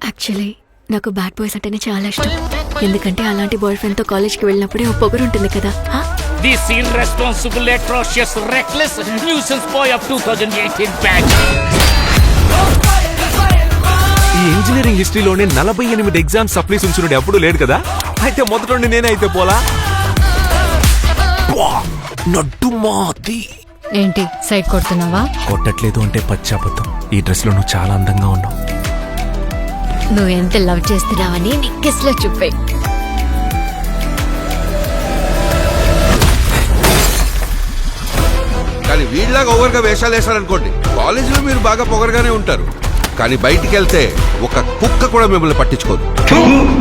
Actually నాకు bad boys అంటేనే చాలా ఇష్టం. ఎందుకంటే అలాంటి బాయ్ ఫ్రెండ్ తో కాలేజ్ కి వెళ్ళినప్పుడే ఓ పొగరు ఉంటుంది కదా. This irresponsible, atrocious, reckless nuisance boy of 2018 batch. ఈ ఇంజనీరింగ్ హిస్టరీలోనే 48 ఎగ్జామ్స్ సప్లీస్ ఉంచున్నాడు ఎప్పుడు లేడు కదా. అయితే మొదటి నేనే అయితే పోలా. నడ్డు మాది. ఏంటి సైడ్ కొడుతున్నావా? కొట్టట్లేదు అంటే పచ్చాబద్ధం. ఈ డ్రెస్ లో నువ్వు చాలా అందంగా ఉన్నావు. నువ్వు ఎంత లవ్ చేస్తున్నావని నీ కిస్ లో చూపే. కానీ వీళ్ళగా ఓవర్గా వేషాలు వేశారనుకోండి, కాలేజీలో మీరు బాగా పొగరగానే ఉంటారు, కానీ బయటికి వెళ్తే ఒక కుక్క కూడా మిమ్మల్ని పట్టించుకోదు.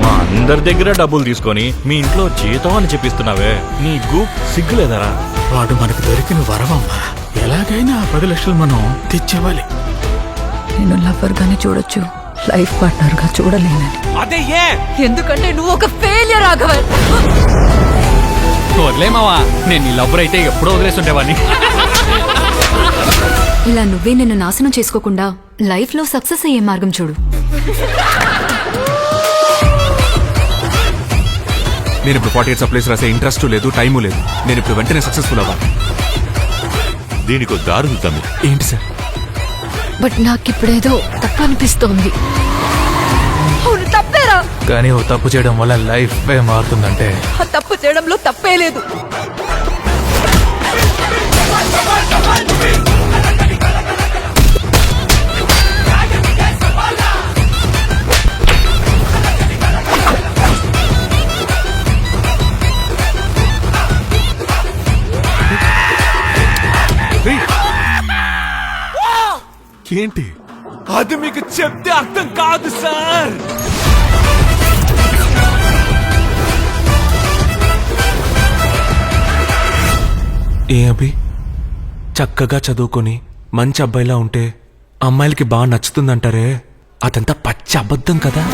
మా అందరి దగ్గర డబ్బులు తీసుకొని మీ ఇంట్లో జీతం అని చెప్పిస్తున్నావే, నీకు సిగ్గులేదరా? వాడు మనకు దొరికిన వరవమ్మా. ఎలాగైనా 10 లక్షలు మనం తెచ్చేవాలి. నేను లవ్వర్ గానే చూడొచ్చు, లైఫ్ పార్ట్నర్ గా చూడలేనని. అదే ఏ ఎందుకంటే నువ్వు ఒక ఫెయిలియర్ రాఘవన్. వదిలేమావా, నేను నీ లవ్వర్ అయితే ఎప్పుడో వదిలేస్తుండేవాడిని. ఇలా నువ్వే నిన్ను నాశనం చేసుకోకుండా లైఫ్ లో సక్సెస్ అయ్యే మార్గం చూడు. నేను ఇప్పుడు 48 సప్లీస్ రాసే ఇంట్రెస్ట్ లేదు, టైము లేదు. నేను ఇప్పుడు వెంటనే సక్సెస్ఫుల్ అవ్వాలి. దీనికి దారులు తమ్మి. ఏంటి సార్? బట్ నాకిప్పుడేదో తప్పు అనిపిస్తోంది. అవును తప్పేరా, కానీ ఓ తప్పు చేయడం వల్ల లైఫ్ మారుతుందంటే ఆ తప్పు చేయడంలో తప్పే లేదు. ఏంటి అది? మీకు చెప్తే అర్థం కాదు సార్. ఏ అభి, చక్కగా చదువుకొని మంచి అబ్బాయిలా ఉంటే అమ్మాయిలకి బాగా నచ్చుతుందంటారే, అదంతా పచ్చి అబద్ధం కదా.